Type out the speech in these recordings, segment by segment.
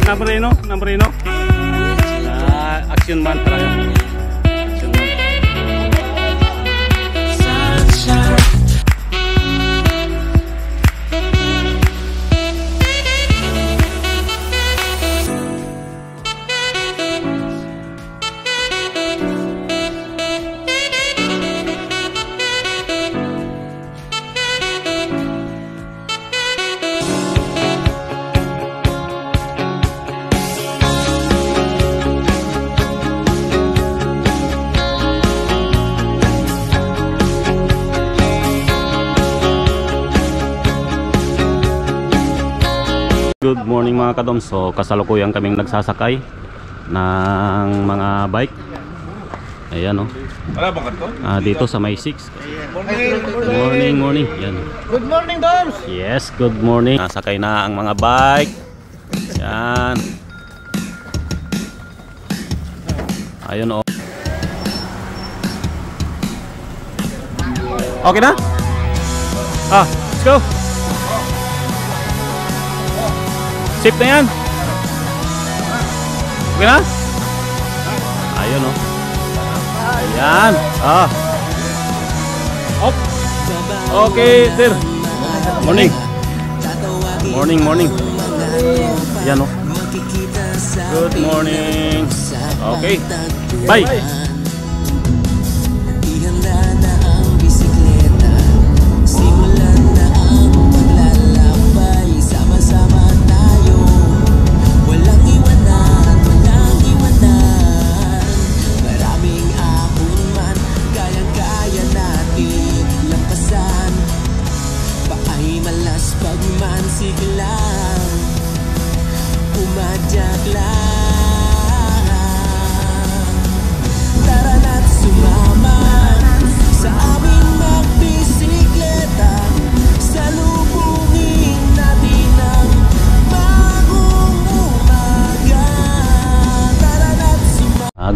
Nambrino. Action man talaga. Action man. Good morning mga kadoms. So kasalukuyan kaming nagsasakay ng mga bike. Ayan o. Dito sa May 6. Morning. Yan. Good morning doms. Yes, good morning. Nasakay na ang mga bike. Yan. Ayun o. Okay na? Let's go. Safe na yan. Okay na? Ayun o. Ayan. Okay sir. Morning. Ayan o. Good morning. Okay. Bye.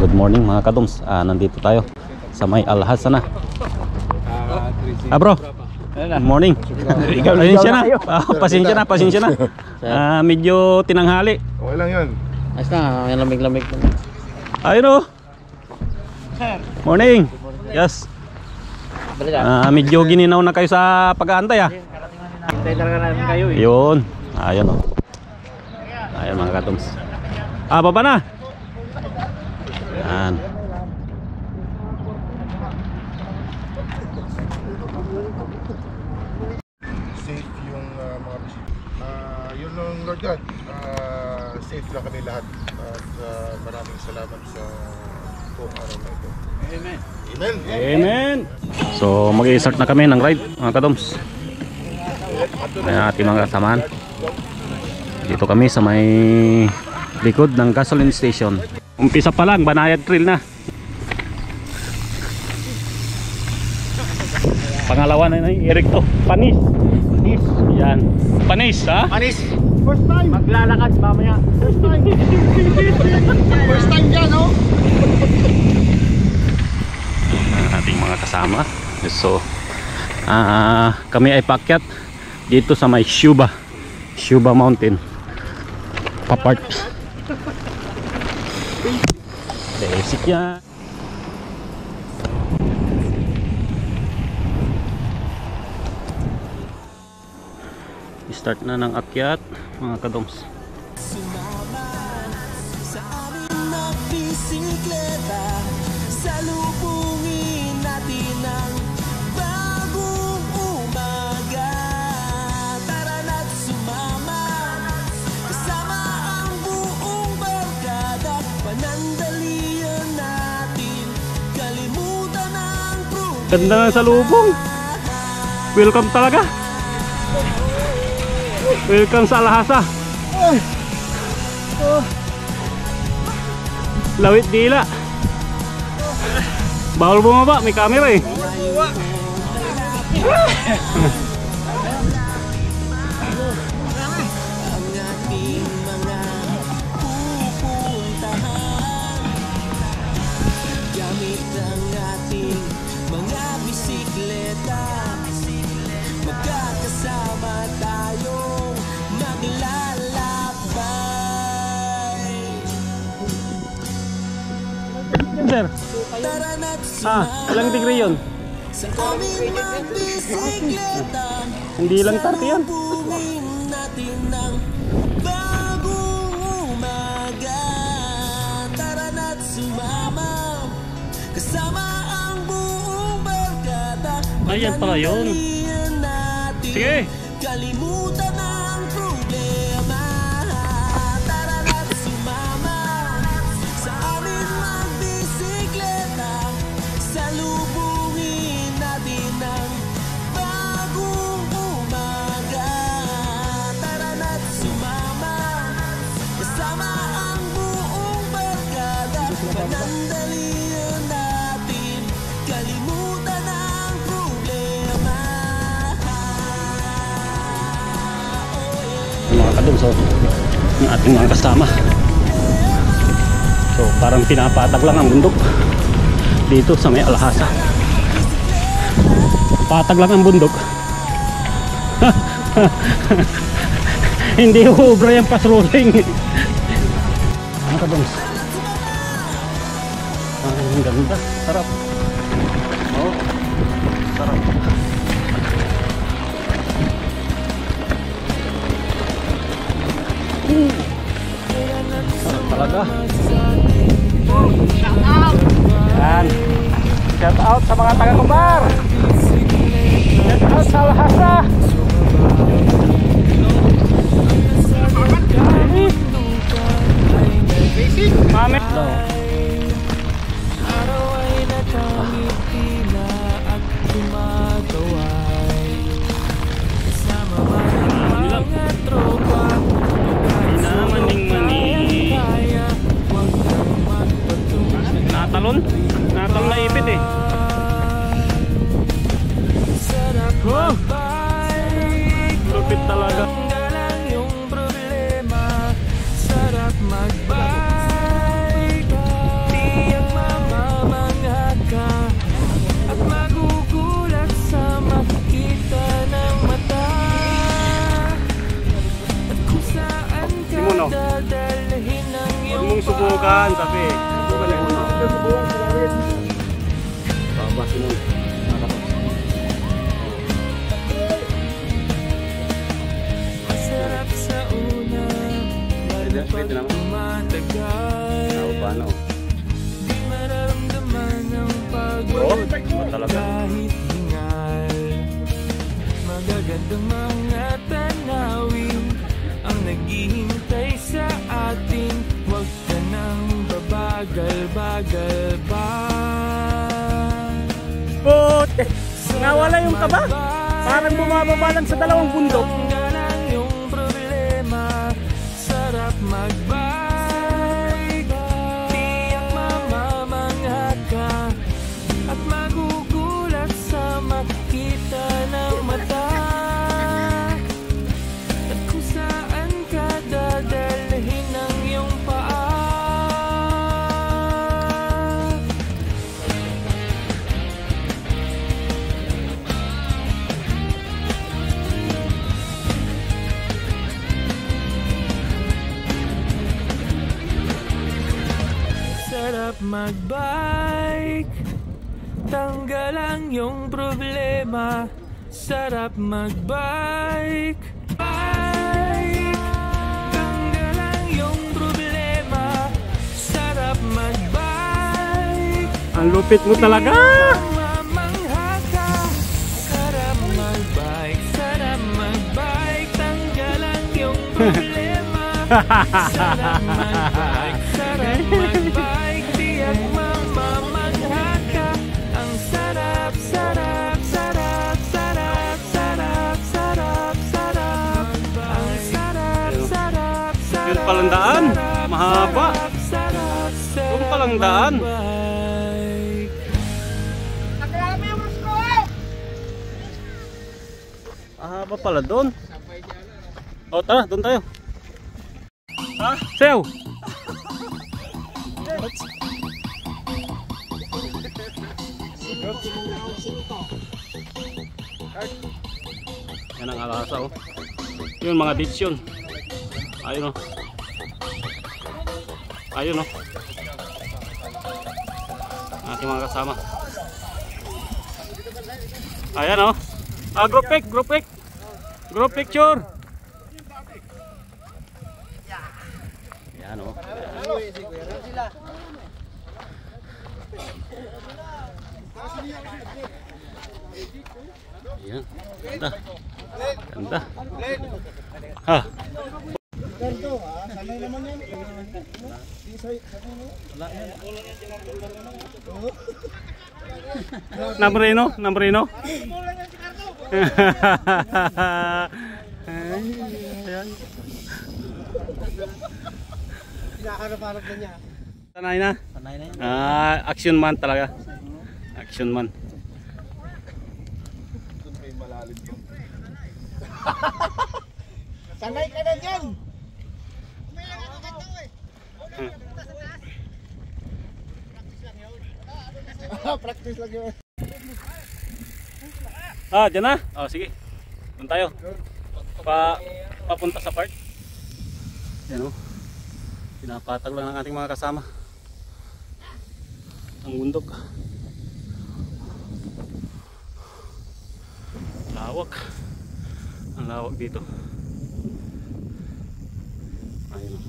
Good morning mga kadoms. Nandito tayo sa May Alhasa na. Bro. Good morning. Pasensya na. Medyo tinanghali. Okay lang yun. Ayos na, may lamig-lamig. Ayun o. Morning. Yes. Medyo gininaw na kayo sa pag-aantay Hintay talaga natin kayo eh. Yun. Ayun o. Ayun mga kadoms. Baba na. Yan. Safe yung mga bisita. Yun lang Lord God. Safe lang kami lahat. At maraming salamat sa buong araw na ito. Amen. So mag-i-start na kami ng ride mga kadoms. Ayan ating mga kasamahan. Dito kami sa may likod ng gasoline station. Umpisa pa lang, Banayad Trail na. Pangalawa na Eric to. Panis. Yan. Panis ha? Panis. First time. Maglalakad mamaya. First time dyan oh. Ating mga kasama. So kami ay paakyat dito sa may Shuba Mountain. Papart. Basic yan. Start na ng akyat mga kadoms. Salubungin natin ang bagong umaga. Tara na't sumama kasama ang buong barkada. Panandalian natin, kalimutan ang problema. Ganda ng salubong. Welcome talaga. Welcome sa Alhasa. Lawit dila. Bawal bumaba, may camera eh. Gamit ang ating mga bisikleta, magkakasama tayong maglalakbay. sir? Tara na't Ilang degree yun? sa aming magbisikleta. Hindi lang 30 yun. Salubungin natin ng bagong umaga. Tara na't sumama kasama ang buong barkada. Ayan pala yun. Panandalian natin, Sige. kalimutan ang problema. Tara na't sumama sa aming magbisikleta. Salubungin natin ang bagong umaga. Tara na't sumama kasama ang buong barkada. Panandalian natin, kalimutan ang problema. Mga kadoms, yung ating mga kasama. So parang pinapatag lang ang bundok dito sa may Alhasa. Patag lang ang bundok. Hindi ubra yung patrolling. Mga kadoms, ang ganda, sarap. Oh, sarap. Sarap talaga. Yan. Shout out sa mga taga-Kumbar. Shout out sa Alhasa. Mami. Araw ay nakangitila at tumagaway. Kasama man ang mga tropa, Maning-maning. kaya huwag kang magpatuloy. Natalon. Natalon na ipit eh. Sarap magbike, Lupit talaga. tanggalan yung problema. Sarap magbike, tiyak mamamangha ka at magugulat sa makita ng mata. At kung saan ka Simuno. dadalhin ang Huwag iyong mong subukan, sabi. Subukan yung uno. Baba, sinun. Masarap sa una, lalo pag Pwede naman. tumatagal. Paano? Di mararamdaman ang Oh, pagod iba talaga. kahit hingal. Magagandang mga tanawin ang naghihintay sa atin. Huwag ka nang babagal-bagal pa. Puti! Nawala yung taba. Parang bumababa lang sa dalawang bundok. Tanggalan yung problema. Sarap magbike, tiyak mamamangha ka at magugulat sa makita ng mata. At kung saan ka dadalhin ang iyong paa. Sarap magbike, tanggal ang iyong problema. Sarap magbike, bike, tanggal ang iyong problema. Sarap magbike, Ang lupit mo talaga! mamamangha ka. Sarap magbike, tanggal ang iyong problema. Sarap magbike, tiyak mamamangha ka. Ang sarap, sarap, sarap, sarap, sarap, sarap, sarap. Ang sarap, sarap, sarap. Yun palang daan. Mahaba. Sarap, sarap, Yun palang daan. magbike. Mahaba pala doon. O tara, doon tayo. Ha? Sayaw! Yan ang Alhasa oh. Yun mga ditch yun. Ayun oh. Ayun oh. ating mga kasama. Ayan oh. Group pic, group pic. Group picture. Ayan oh. Ayan. Ganda. Ganda. Ha. Sanay naman yan. Nambrino, Nambrino. Pinakarap-harap na niya. Sanay na. Sanay na yan. Action man talaga. Action man. Sanay ka na dyan! Practice lang yun. Dyan na. Sige. Doon tayo. Papunta sa park. Yan o. Pinapatag lang ng ating mga kasama. Ang bundok. Lawak. Ang lawak dito. Ayun.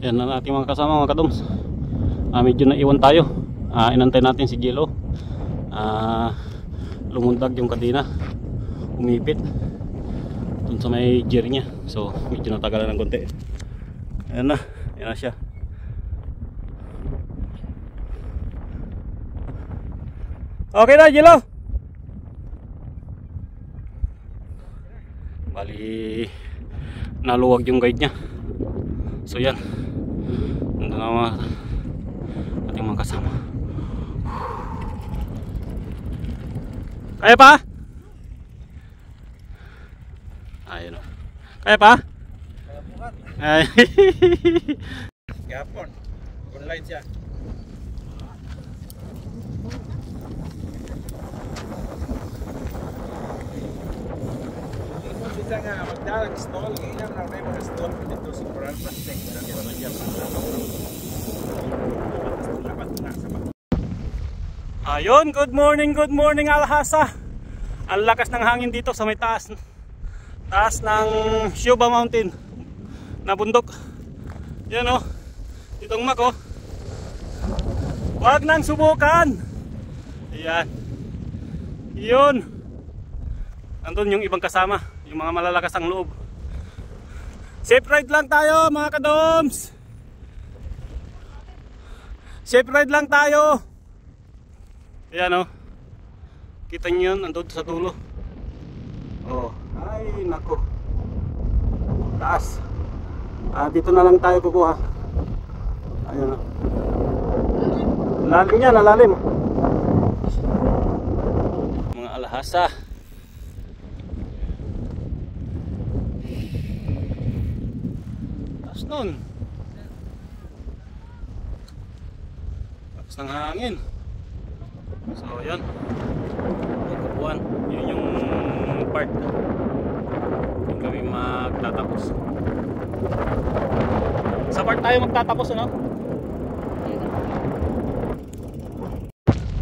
Yan ang ating mga kasama, mga kadoms. Medyo naiwan tayo. Inantay natin si Gilo. Lumundag yung kadena. Umipit dun sa may gear niya. So medyo natagalan ng konti. Ayan na. Ayan na siya. Okay na, Gilo. Bali naluwag yung guide niya. So yan. Nandun na mga ating mga kasama. Kaya pa? Ayun o. Kaya pa? Ay. Gapon. Online siya. Bisa nga magdalag stall, ganyan na rin mga stall dito sa Coral Plastic. Ayun, good morning Alhasa. Ang lakas ng hangin dito sa may taas ng Shoba Mountain na bundok. Yan o, ditong Mako. Huwag nang subukan. Ayan. Yun. Andun yung ibang kasama, yung mga malalakas ang loob. Safe ride lang tayo mga kadoms. Safe ride lang tayo. Ayan o. Kita nyo yun, andun sa dulo. Oh, ay nako. Taas. Dito na lang tayo kukuha. Ayan o. Lalim yan, lalim. Mga Alhasa. Taas nun. Taas ng hangin. So yan. Pagkapuan. Yun yung part. Yung kami magtatapos. Sa part tayo magtatapos, ano?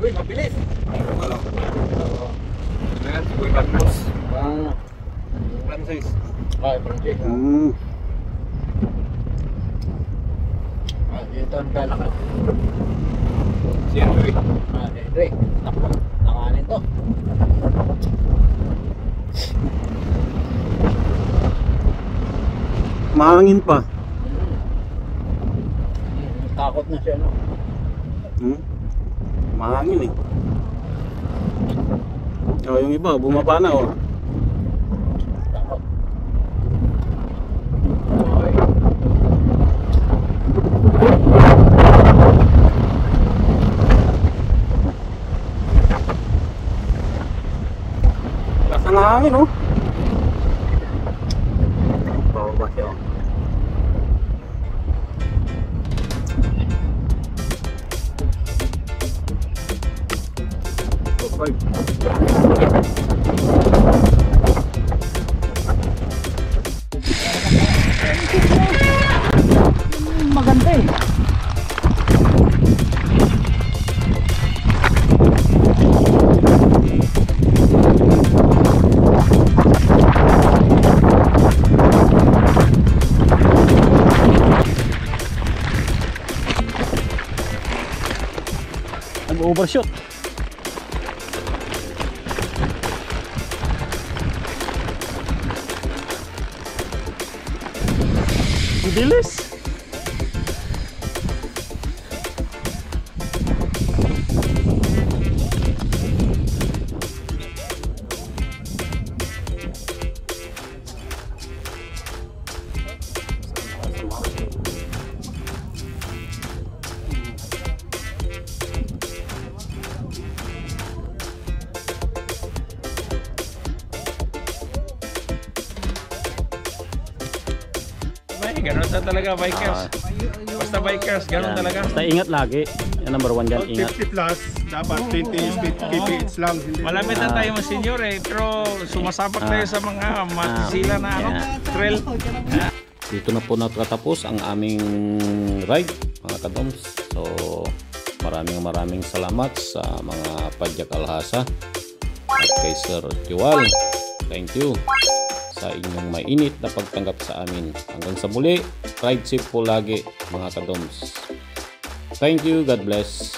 Uy, mabilis! Wala. Ayan, uy, mabilis. Francis. Francis. Ito ang kalakas. Si Henry. Henry. Takbo. Tanganin to. Mahangin pa. Takot na siya, no? Mahangin eh. Yung iba bumaba na oh. Takot. Lakas ng hangin oh. Bababa siya oh. galing. Nag-overshoot. Bilis. Ganun na talaga bikers. Basta bikers, ganun Yan. talaga. Basta ingat lagi. Yan number 1 dyan, ingat. 50 plus, dapat 20 kph lang. Hindi Malapit na tayo mga senior pero sumasapak tayo sa mga matisila na trail. Dito na po nakatapos ang aming ride, mga kadoms. So maraming salamat sa mga Padyak Alhasa at kay Sir Tiwal. Thank you sa inyong mainit na pagtanggap sa amin. Hanggang sa muli, ride safe po lagi, mga kadoms. Thank you, God bless.